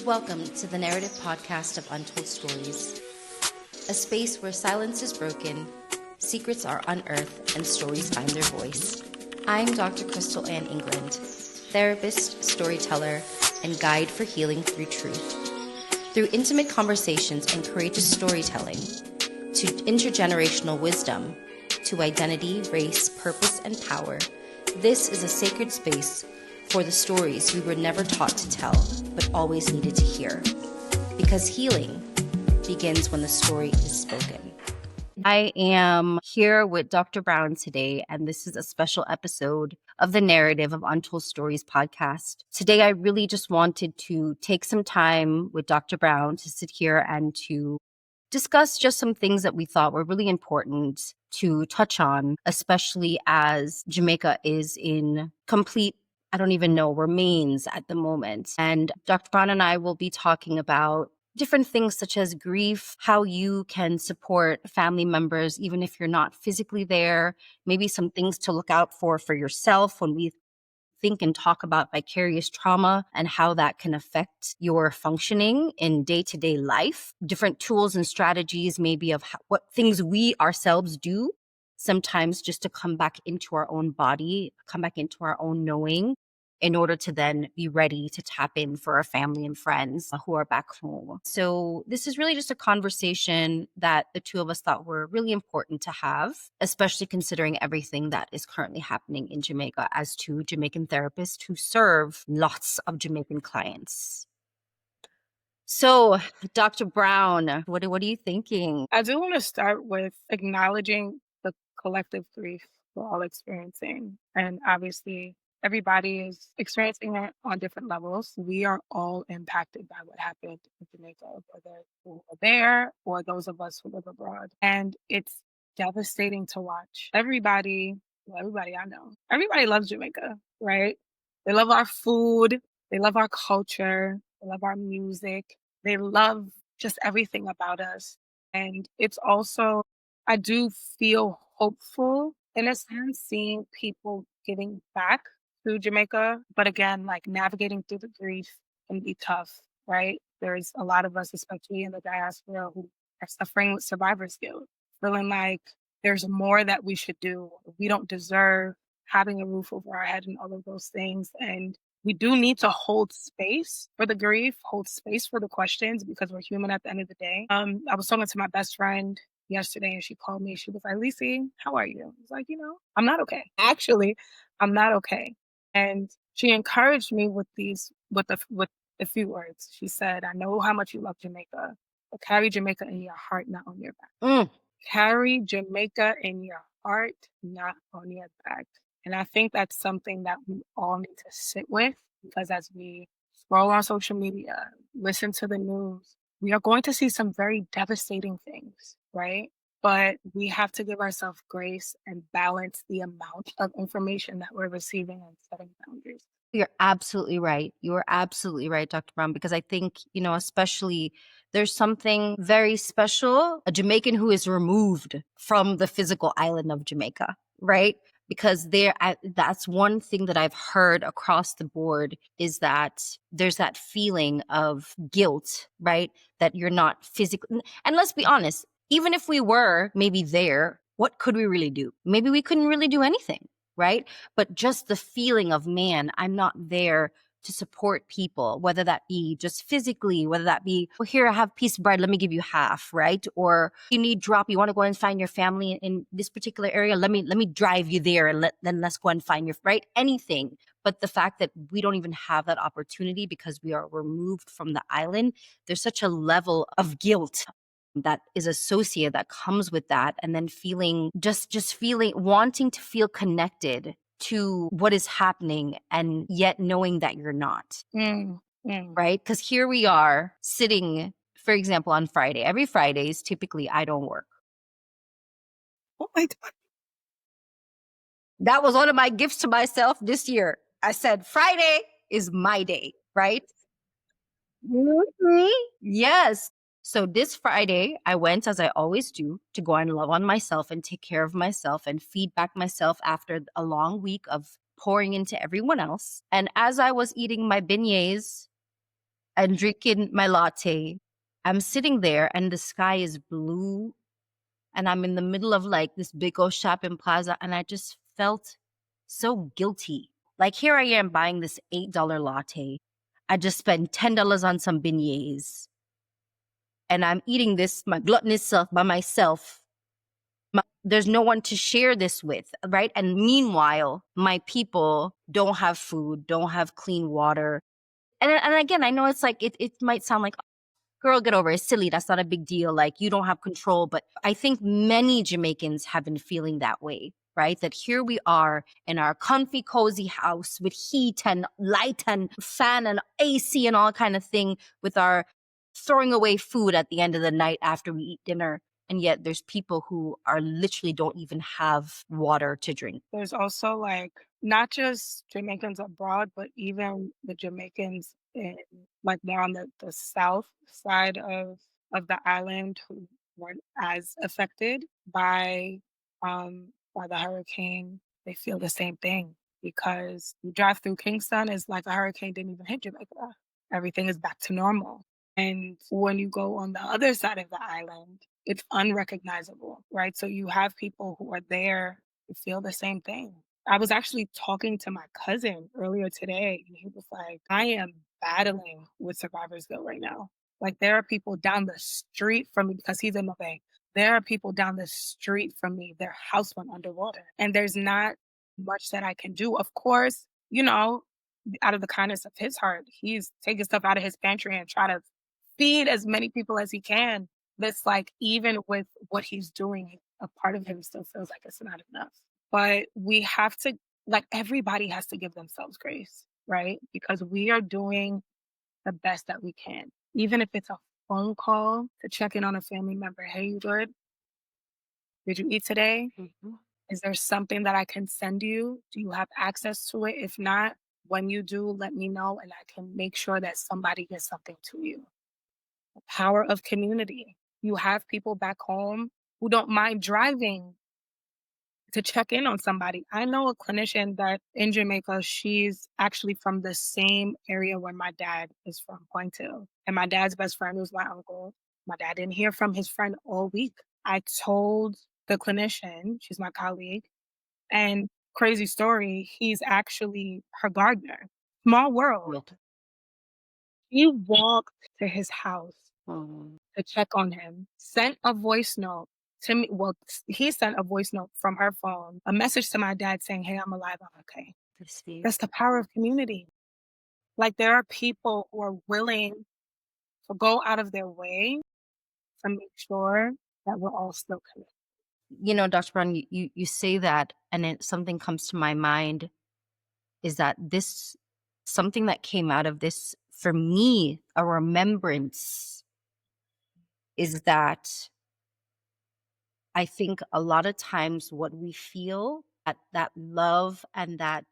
Welcome to the Narrative Podcast of Untold Stories, a space where silence is broken, secrets are unearthed, and stories find their voice. I'm Dr. Crystal Ann England, therapist, storyteller, and guide for healing through truth. Through intimate conversations and courageous storytelling, to intergenerational wisdom, to identity, race, purpose, and power, this is a sacred space for the stories we were never taught to tell, but always needed to hear. Because healing begins when the story is spoken. I am here with Dr. Brown today, and this is a special episode of the Narrative of Untold Stories podcast. Today, I really just wanted to take some time with Dr. Brown to sit here and to discuss just some things that we thought were really important to touch on, especially as Jamaica is in complete remains at the moment. And Dr. Brown and I will be talking about different things such as grief, how you can support family members, even if you're not physically there, maybe some things to look out for yourself when we think and talk about vicarious trauma and how that can affect your functioning in day-to-day life, different tools and strategies maybe of what things we ourselves do sometimes just to come back into our own body, come back into our own knowing, in order to then be ready to tap in for our family and friends who are back home. So this is really just a conversation that the two of us thought were really important to have, especially considering everything that is currently happening in Jamaica as two Jamaican therapists who serve lots of Jamaican clients. So, Dr. Brown, what are you thinking? I do want to start with acknowledging the collective grief we're all experiencing. And obviously, everybody is experiencing it on different levels. We are all impacted by what happened in Jamaica, whether we were there or those of us who live abroad. And it's devastating to watch. Everybody I know, everybody loves Jamaica, right? They love our food. They love our culture. They love our music. They love just everything about us. And it's also, I do feel hopeful in a sense, seeing people getting back to Jamaica. But again, like navigating through the grief can be tough, right? There's a lot of us, especially in the diaspora, who are suffering with survivor's guilt, feeling like there's more that we should do. We don't deserve having a roof over our head and all of those things. And we do need to hold space for the grief, hold space for the questions, because we're human at the end of the day. I was talking to my best friend yesterday and she called me. She was like, "Lisi, how are you?" I was like, I'm not okay. Actually, I'm not okay. And she encouraged me with a few words. She said, "I know how much you love Jamaica, but carry Jamaica in your heart, not on your back." Carry Jamaica in your heart, not on your back. And I think that's something that we all need to sit with, because as we scroll on social media, listen to the news, we are going to see some very devastating things, right? But we have to give ourselves grace and balance the amount of information that we're receiving and setting boundaries. You're absolutely right. You are absolutely right, Dr. Brown, because I think, especially there's something very special, a Jamaican who is removed from the physical island of Jamaica, right? Because that's one thing that I've heard across the board is that there's that feeling of guilt, right? That you're not physically, and let's be honest, even if we were maybe there, what could we really do? Maybe we couldn't really do anything, right? But just the feeling of, man, I'm not there to support people, whether that be just physically, whether that be, well, here, I have a piece of bread, let me give you half, right? Or you need drop, you want to go and find your family in this particular area, let me drive you there and then let's go and find your, right? Anything. But the fact that we don't even have that opportunity because we are removed from the island, there's such a level of guilt that is associated, that comes with that. And then feeling, just feeling, wanting to feel connected to what is happening and yet knowing that you're not, right? Because here we are sitting, for example, on Friday. Every Fridays, typically, I don't work. Oh my God. That was one of my gifts to myself this year. I said, Friday is my day, right? Yes. So this Friday, I went, as I always do, to go and love on myself and take care of myself and feedback myself after a long week of pouring into everyone else. And as I was eating my beignets and drinking my latte. I'm sitting there and the sky is blue and I'm in the middle of like this big old shopping plaza and I just felt so guilty. Like here I am buying this $8 latte. I just spent $10 on some beignets and I'm eating this, my gluttonous self by myself. There's no one to share this with, right? And meanwhile, my people don't have food, don't have clean water. And again, I know it's like, it might sound like, girl, get over it. It's silly. That's not a big deal. Like, you don't have control. But I think many Jamaicans have been feeling that way, right? That here we are in our comfy, cozy house with heat and light and fan and AC and all kind of thing, with our throwing away food at the end of the night after we eat dinner. And yet there's people who are literally don't even have water to drink. There's also like not just Jamaicans abroad, but even the Jamaicans in like more on the south side of the island who weren't as affected by the hurricane. They feel the same thing because you drive through Kingston, it's like a hurricane didn't even hit Jamaica. Everything is back to normal. And when you go on the other side of the island, it's unrecognizable, right? So you have people who are there who feel the same thing. I was actually talking to my cousin earlier today, and he was like, I am battling with survivor's guilt right now. Like, there are people down the street from me because he's in the Bay. There are people down the street from me, their house went underwater, and there's not much that I can do. Of course, out of the kindness of his heart, he's taking stuff out of his pantry and try to feed as many people as he can. But it's like, even with what he's doing, a part of him still feels like it's not enough. But we have to, like, everybody has to give themselves grace, right? Because we are doing the best that we can. Even if it's a phone call to check in on a family member. Hey, you good? Did you eat today? Is there something that I can send you? Do you have access to it? If not, when you do, let me know and I can make sure that somebody gets something to you. The power of community. You have people back home who don't mind driving to check in on somebody. I know a clinician that in Jamaica, she's actually from the same area where my dad is from, Pointil. And my dad's best friend was my uncle. My dad didn't hear from his friend all week. I told the clinician, she's my colleague, and crazy story, he's actually her gardener. Small world. He walked to his house to check on him, sent a voice note to me. Well, he sent a voice note from her phone, a message to my dad saying, hey, I'm alive, I'm okay. That's the power of community. Like, there are people who are willing to go out of their way to make sure that we're all still connected. You know, Dr. Brown, you say that, and something comes to my mind is that this, something that came out of this, for me, a remembrance, is that I think a lot of times what we feel, that love and that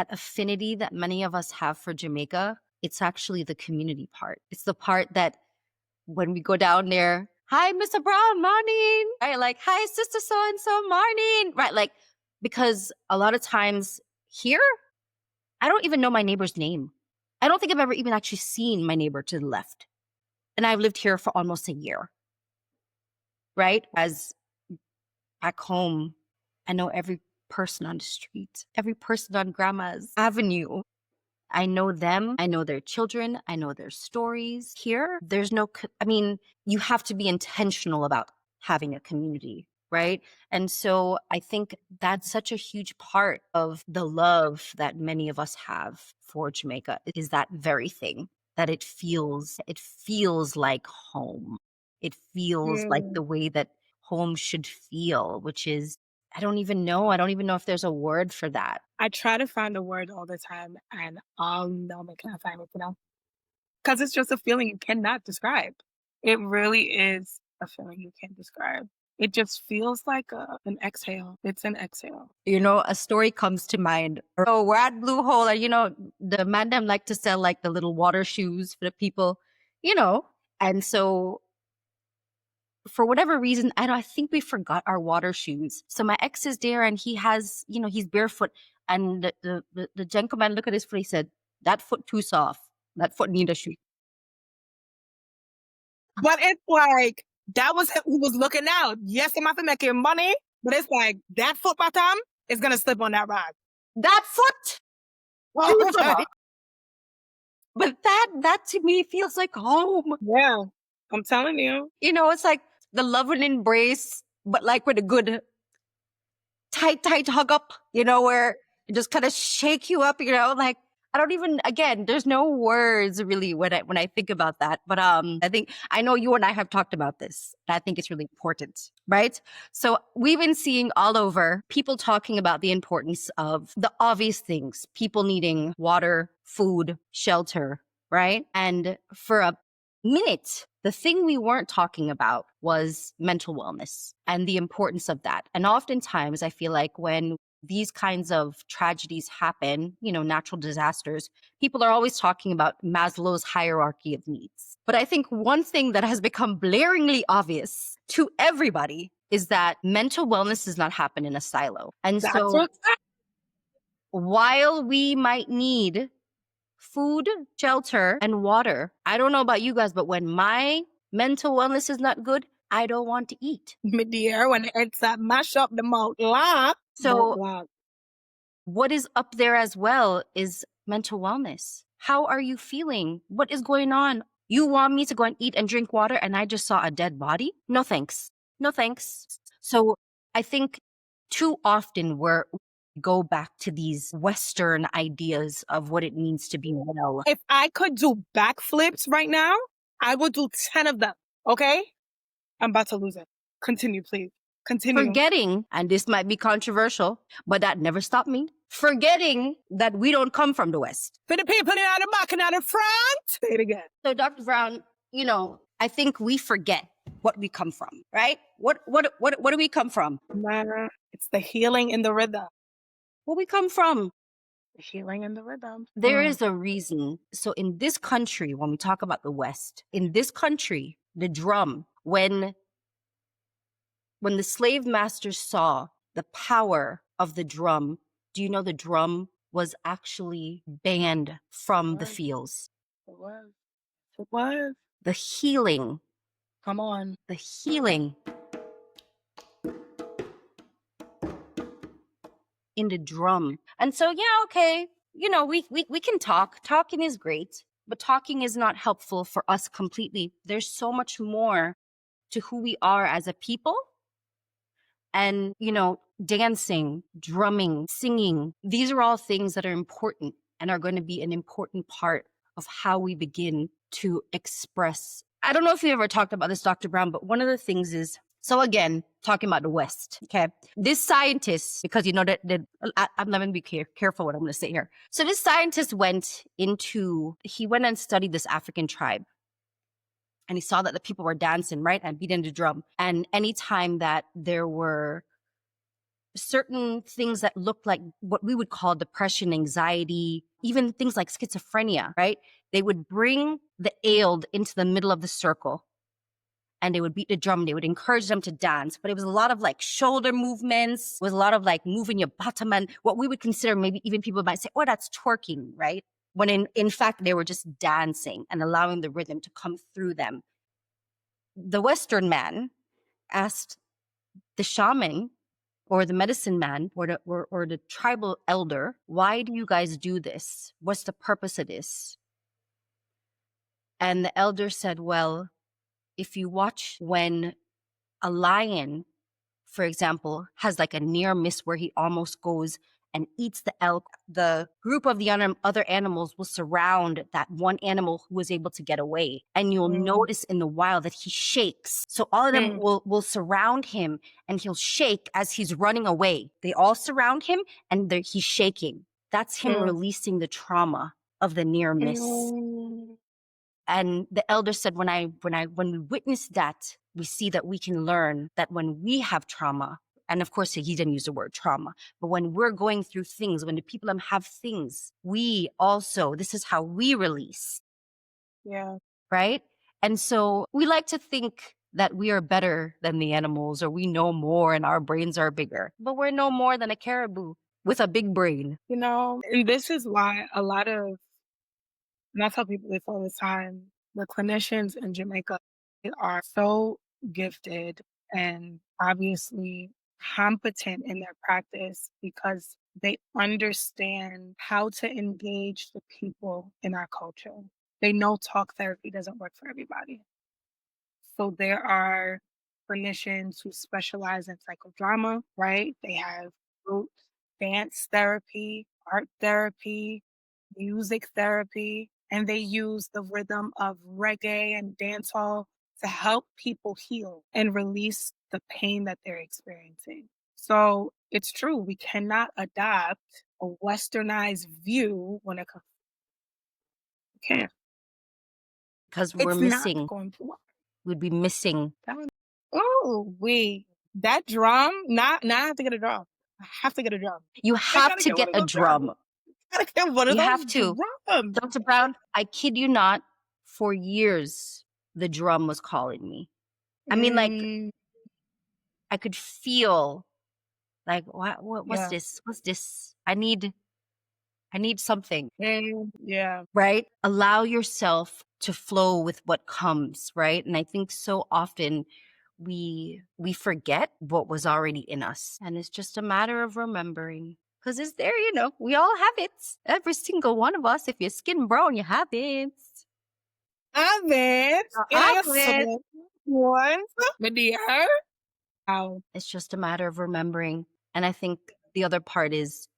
affinity that many of us have for Jamaica, it's actually the community part. It's the part that when we go down there, hi, Mr. Brown, morning. Right? Like, hi, Sister so-and-so, morning. Right? Like, because a lot of times here, I don't even know my neighbor's name. I don't think I've ever even actually seen my neighbor to the left. And I've lived here for almost a year. Right? As back home, I know every person on the street, every person on Grandma's Avenue. I know them. I know their children. I know their stories. Here, there's no, I mean, you have to be intentional about having a community, right? And so I think that's such a huge part of the love that many of us have for Jamaica, is that very thing, that it feels like home. It feels like the way that home should feel, which is, I don't even know if there's a word for that. I try to find a word all the time, and I'll know I can't find it, because it's just a feeling you cannot describe. It really is a feeling you can't describe. It just feels like an exhale. It's an exhale. You know, a story comes to mind. Oh, we're at Blue Hole, and the man them like to sell like the little water shoes for the people, and so for whatever reason, I think we forgot our water shoes. So my ex is there and he has, he's barefoot. And the gentleman looked at his foot, he said, that foot too soft. That foot need a shoe. But it's like, that was him who was looking out. Yes, he might be making money, but it's like, that foot bottom is going to slip on that ride. That foot! Oh, But that to me feels like home. yeah, I'm telling you. You know, it's like the love and embrace, but like with a good tight hug up, you know, where it just kind of shake you up, you know, like I don't even, again, there's no words really when I think about that. But I know you and I have talked about this. And I think it's really important, right? So we've been seeing all over people talking about the importance of the obvious things, people needing water, food, shelter, right? And for a minute, the thing we weren't talking about was mental wellness and the importance of that. And oftentimes I feel like when these kinds of tragedies happen, you know, natural disasters, people are always talking about Maslow's hierarchy of needs. But I think one thing that has become blaringly obvious to everybody is that mental wellness does not happen in a silo. And That's so what, while we might need food, shelter, and water, I don't know about you guys, but when my mental wellness is not good, I don't want to eat. mid-year, when it's mash up the mouth lot. So what is up there as well is mental wellness. How are you feeling? What is going on? You want me to go and eat and drink water and I just saw a dead body? No thanks. No thanks. So I think too often we go back to these Western ideas of what it means to be well. If I could do backflips right now, I would do 10 of them. Okay? I'm about to lose it. Continue, please. Continue. Forgetting, and this might be controversial, but that never stopped me, forgetting that we don't come from the West. For the people in the back and in the front. Say it again. So Dr. Brown, you know, I think we forget what we come from, right? What do we come from? Nah, it's the healing in the rhythm. Where we come from? The healing in the rhythm. There is a reason. So in this country, when we talk about the West, in this country, the drum, when the slave masters saw the power of the drum, do you know the drum was actually banned from the fields? It was. It was. The healing. Come on. The healing in the drum. And so, yeah, okay, you know, we can talk. Talking is great, but talking is not helpful for us completely. There's so much more to who we are as a people. And, you know, dancing, drumming, singing, these are all things that are important and are going to be an important part of how we begin to express. I don't know if you ever talked about this, Dr. Brown, but one of the things is, so again, talking about the West, okay? This scientist, because you know that I'm going to be careful what I'm going to say here. So this scientist he went and studied this African tribe. And he saw that the people were dancing, right? And beating the drum. And anytime that there were certain things that looked like what we would call depression, anxiety, even things like schizophrenia, right? They would bring the ailed into the middle of the circle and they would beat the drum. They would encourage them to dance. But it was a lot of like shoulder movements, it was a lot of like moving your bottom and what we would consider, maybe even people might say, oh, that's twerking, right? When in fact, they were just dancing and allowing the rhythm to come through them. The Western man asked the shaman or the medicine man or the tribal elder, why do you guys do this? What's the purpose of this? And the elder said, well, if you watch when a lion, for example, has like a near miss where he almost goes and eats the elk, the group of the other animals will surround that one animal who was able to get away. And you'll notice in the wild that he shakes. So all of them will surround him and he'll shake as he's running away. They all surround him and he's shaking. That's him releasing the trauma of the near miss. And the elder said, when we witness that, we see that we can learn that when we have trauma, and of course, he didn't use the word trauma, but when we're going through things, when the people have things, we also, this is how we release. Yeah. Right? And so we like to think that we are better than the animals or we know more and our brains are bigger, but we're no more than a caribou with a big brain. You know, and this is why and I tell people this all the time, the clinicians in Jamaica, They are so gifted and obviously competent in their practice because they understand how to engage the people in our culture. They know talk therapy doesn't work for everybody. So there are clinicians who specialize in psychodrama, right? They have group dance therapy, art therapy, music therapy, and they use the rhythm of reggae and dancehall to help people heal and release the pain that they're experiencing. So it's true, we cannot adopt a westernized view when it comes. Can't. because we're It's not missing. going to work. We'd be missing. Oh, wait. That drum? Now I have to get a drum. I have to get a drum. You I have gotta to get one get of a those drums. drum. Gotta get one of You those have to. drums. Dr. Brown, I kid you not, for years, the drum was calling me. I mean, like, Mm, I could feel, like, what's yeah. this? What's this? I need something, Yeah. right? Allow yourself to flow with what comes, right? And I think so often we forget what was already in us. And it's just a matter of remembering. Because it's there, we all have it. Every single one of us. If you're skin brown, you have it. I bet. I I have it. saw once. But dear. Wow. It's just a matter of remembering. And I think the other part is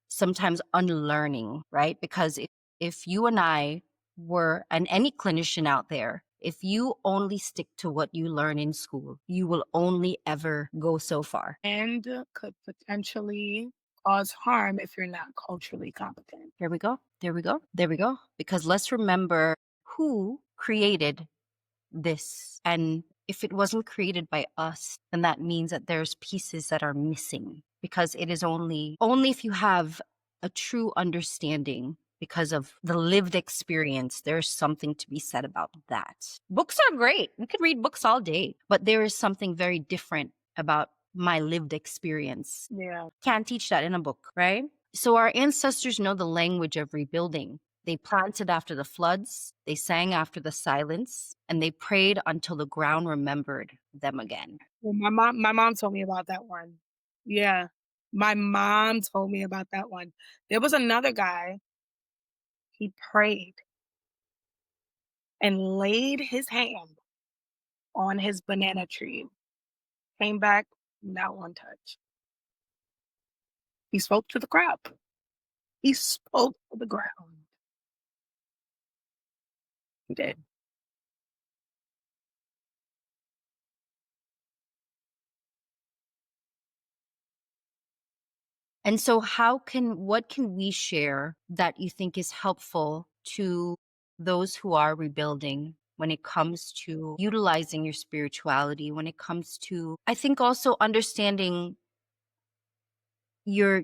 sometimes unlearning, right? Because if you and I were, and any clinician out there, if you only stick to what you learn in school, you will only ever go so far. And could potentially cause harm if you're not culturally competent. There we go. There we go. There we go. Because let's remember who created this. And if it wasn't created by us, then that means that there's pieces that are missing, because it is only if you have a true understanding because of the lived experience, there's something to be said about that. Books are great. We could read books all day, but there is something very different about my lived experience. Yeah. Can't teach that in a book, right? So our ancestors know the language of rebuilding. They planted after the floods, they sang after the silence, and they prayed until the ground remembered them again. Well, my mom told me about that one. Yeah. My mom told me about that one. There was another guy, he prayed and laid his hand on his banana tree. Came back, not one touch. He spoke to the crop. He spoke to the ground. He did. And so what can we share that you think is helpful to those who are rebuilding when it comes to utilizing your spirituality, when it comes to, I think, also understanding your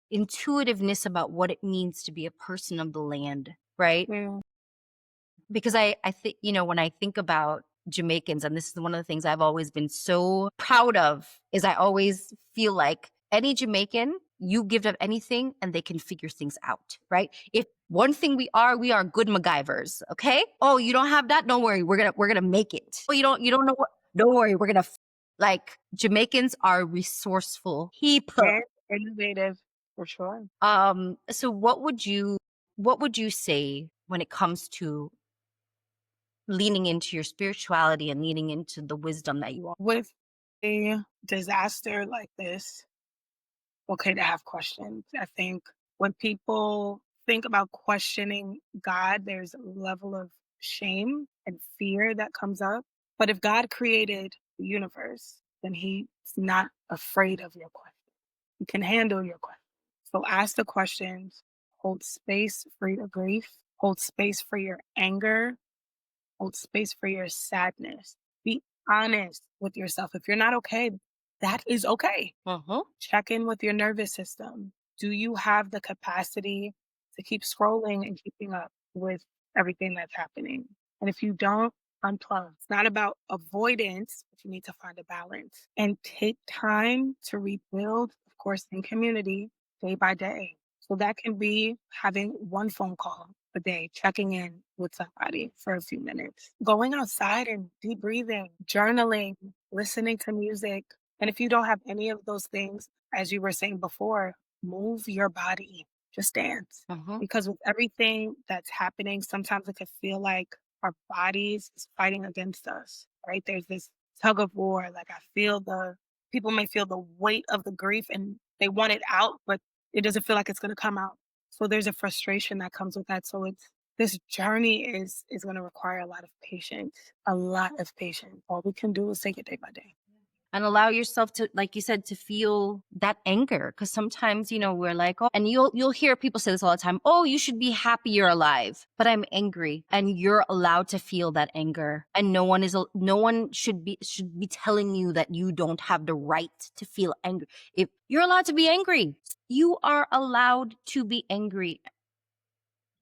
intuitiveness about what it means to be a person of the land, right? Yeah. Because I think, when I think about Jamaicans, and this is one of the things I've always been so proud of, is I always feel like any Jamaican, you give them anything and they can figure things out, right? If one thing we are good MacGyvers, okay? Oh, you don't have that? Don't worry, we're gonna make it. Oh, you don't know what? Don't worry, we're gonna like, Jamaicans are resourceful people. And innovative, for sure. So what would you say when it comes to leaning into your spirituality and leaning into the wisdom that you are? With a disaster like this, okay to have questions. I think when people think about questioning God, there's a level of shame and fear that comes up. But if God created the universe, then He's not afraid of your question. He can handle your question. So ask the questions, hold space for your grief, hold space for your anger, hold space for your sadness. Be honest with yourself. If you're not okay, that is okay. Check in with your nervous system. Do you have the capacity to keep scrolling and keeping up with everything that's happening? And if you don't, unplug. It's not about avoidance, but you need to find a balance and take time to rebuild, of course, in community day by day. So that can be having one phone call a day, checking in with somebody for a few minutes, going outside and deep breathing, journaling, listening to music. And if you don't have any of those things, as you were saying before, move your body, just dance. Uh-huh. Because with everything that's happening, sometimes it could feel like our bodies is fighting against us, right? There's this tug of war. Like I feel people may feel the weight of the grief and they want it out, but it doesn't feel like it's going to come out. So there's a frustration that comes with that. So it's this journey is going to require a lot of patience, a lot of patience. All we can do is take it day by day. And allow yourself to, like you said, to feel that anger. Because sometimes, we're like, oh, and you'll hear people say this all the time. Oh, you should be happy you're alive, but I'm angry, and you're allowed to feel that anger. And no one should be telling you that you don't have the right to feel angry. If you're allowed to be angry, you are allowed to be angry,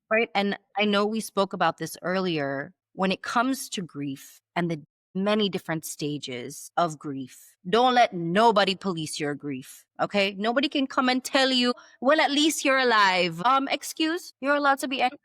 right? And I know we spoke about this earlier. When it comes to grief and the many different stages of grief, don't let nobody police your grief, okay? Nobody can come and tell you, well, at least you're alive. Excuse, you're allowed to be angry.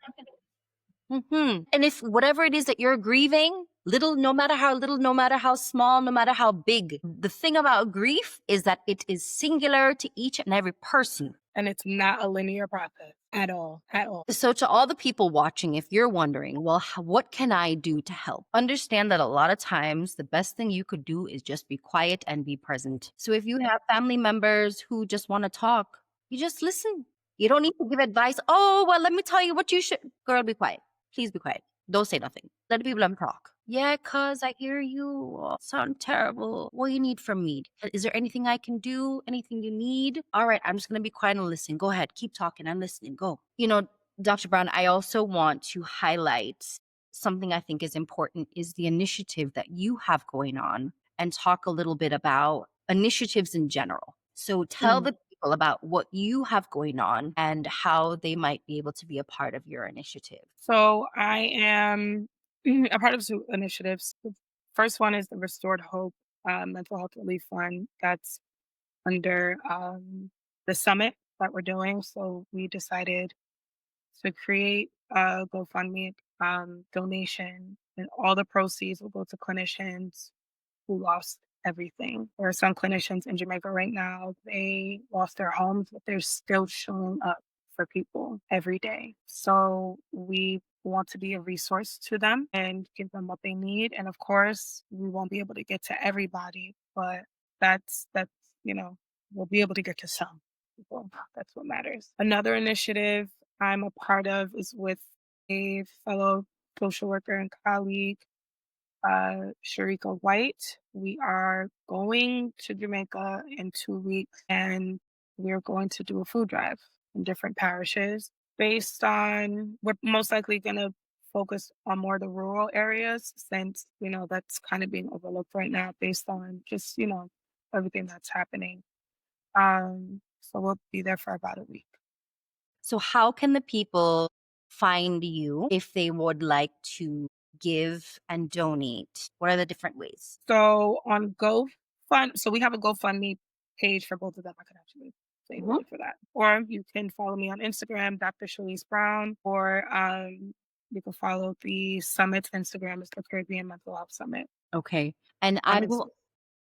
And if whatever it is that you're grieving, little, no matter how little, no matter how small, no matter how big, the thing about grief is that it is singular to each and every person. And it's not a linear process at all, at all. So to all the people watching, if you're wondering, well, what can I do to help? Understand that a lot of times the best thing you could do is just be quiet and be present. So if you have family members who just want to talk, you just listen. You don't need to give advice. Oh, well, let me tell you what you should. Girl, be quiet. Please be quiet. Don't say nothing. Let people talk. Yeah, cuz I hear you. Oh, sound terrible. What do you need from me? Is there anything I can do? Anything you need? All right, I'm just going to be quiet and listen. Go ahead. Keep talking. I'm listening. Go. Dr. Brown, I also want to highlight something I think is important is the initiative that you have going on, and talk a little bit about initiatives in general. So tell the people about what you have going on and how they might be able to be a part of your initiative. So I am a part of two initiatives. The first one is the Restored Hope Mental Health Relief Fund. That's under the summit that we're doing. So we decided to create a GoFundMe donation, and all the proceeds will go to clinicians who lost everything. There are some clinicians in Jamaica right now, they lost their homes, but they're still showing up for people every day. So we want to be a resource to them and give them what they need. And of course, we won't be able to get to everybody, but that's, we'll be able to get to some people. That's what matters. Another initiative I'm a part of is with a fellow social worker and colleague, Sharika White. We are going to Jamaica in 2 weeks, and we're going to do a food drive in different parishes we're most likely going to focus on more the rural areas since, that's kind of being overlooked right now based on just, everything that's happening. So we'll be there for about a week. So how can the people find you if they would like to give and donate? What are the different ways? So on so we have a GoFundMe page for both of them. I could actually say the link for that. Or you can follow me on Instagram, Dr. Chelece Brown, or you can follow the summit's Instagram. It's the Caribbean Mental Health Summit. Okay. And On I will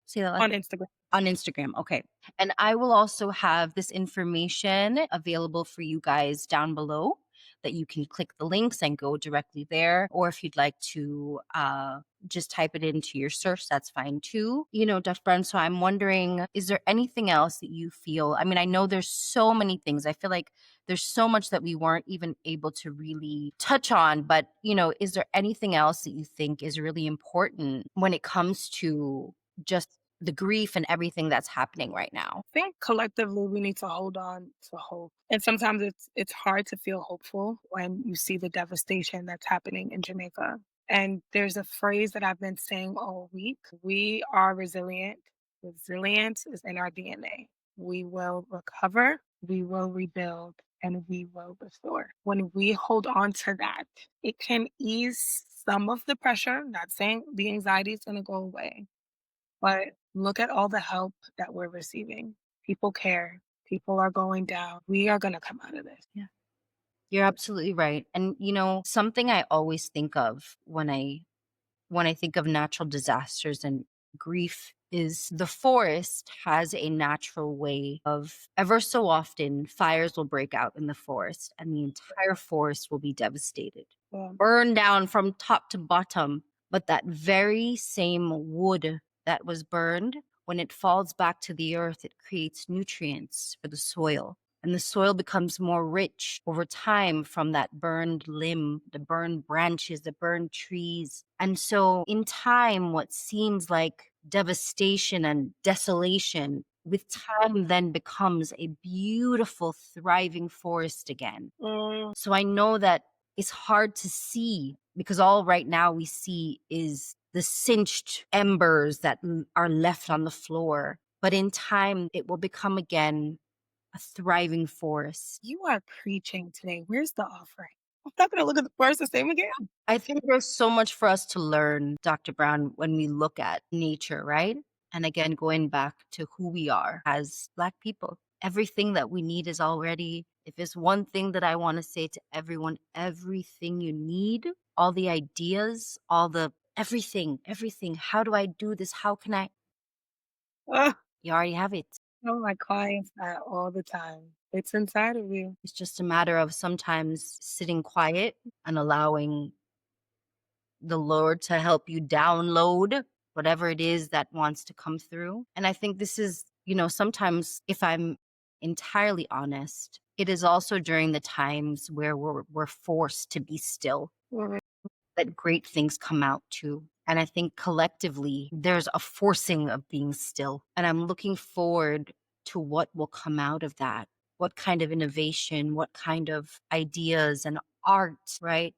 say that on Instagram. on Instagram. Okay. And I will also have this information available for you guys down below that you can click the links and go directly there. Or if you'd like to just type it into your search, that's fine too. Dr. Brown, so I'm wondering, is there anything else that you feel? I mean, I know there's so many things. I feel like there's so much that we weren't even able to really touch on, but is there anything else that you think is really important when it comes to just the grief and everything that's happening right now? I think collectively we need to hold on to hope. And sometimes it's hard to feel hopeful when you see the devastation that's happening in Jamaica. And there's a phrase that I've been saying all week. We are resilient. Resilience is in our DNA. We will recover, we will rebuild, and we will restore. When we hold on to that, it can ease some of the pressure. Not saying the anxiety is going to go away, but look at all the help that we're receiving. People care. People are going down. We are going to come out of this. Yeah. You're absolutely right. And something I always think of when I think of natural disasters and grief is the forest has a natural way of ever so often fires will break out in the forest and the entire forest will be devastated, Yeah. burned down from top to bottom. But that very same wood that was burned, when it falls back to the earth, it creates nutrients for the soil. And the soil becomes more rich over time from that burned limb, the burned branches, the burned trees. And so, in time, what seems like devastation and desolation, with time, then becomes a beautiful, thriving forest again. Mm, So, I know that it's hard to see because all right now we see is the cinched embers that are left on the floor. But in time, it will become again a thriving forest. you are preaching today. Where's the offering? I'm not going to look at the forest the same again. I think there's so much for us to learn, Dr. Brown, when we look at nature, right? And again, going back to who we are as Black people. Everything that we need is already, if there's one thing that I want to say to everyone, everything you need, all the ideas, all the everything. How do I do this? How can I? Ah, You already have it. tell my clients that all the time. It's inside of you. It's just a matter of sometimes sitting quiet and allowing the Lord to help you download whatever it is that wants to come through. And I think this is, sometimes if I'm entirely honest, it is also during the times where we're forced to be still Mhm. that great things come out too. And I think collectively there's a forcing of being still. And I'm looking forward to what will come out of that. What kind of innovation, what kind of ideas and art, right?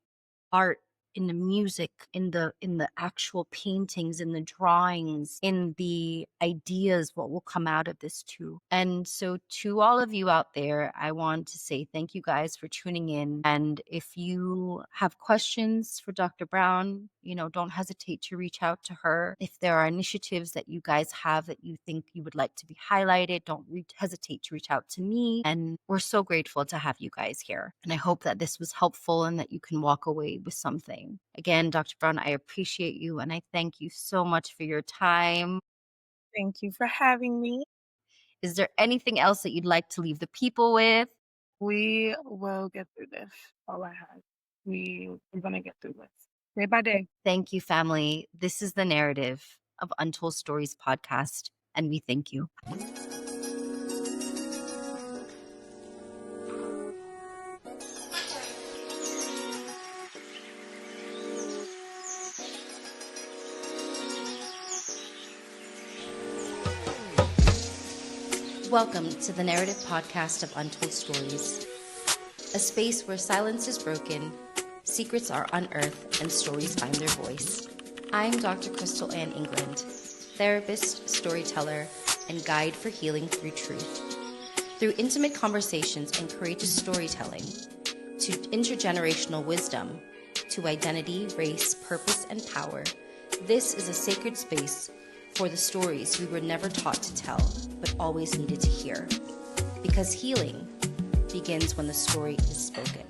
Art in the music, in the actual paintings, in the drawings, in the ideas, what will come out of this too. And so to all of you out there, I want to say thank you guys for tuning in. And if you have questions for Dr. Brown, don't hesitate to reach out to her. If there are initiatives that you guys have that you think you would like to be highlighted, don't hesitate to reach out to me. And we're so grateful to have you guys here. And I hope that this was helpful and that you can walk away with something. Again, Dr. Brown, I appreciate you and I thank you so much for your time. Thank you for having me. Is there anything else that you'd like to leave the people with? We will get through this. All I have. We're going to get through this day by day. Thank you, family. This is the Narrative of Untold Stories podcast, and we thank you. Welcome to the Narrative podcast of Untold Stories, a space where silence is broken, secrets are unearthed, and stories find their voice. I'm Dr. Crystal Ann England, therapist, storyteller, and guide for healing through truth. Through intimate conversations and courageous storytelling, to intergenerational wisdom, to identity, race, purpose, and power, this is a sacred space for the stories we were never taught to tell, but always needed to hear. Because healing begins when the story is spoken.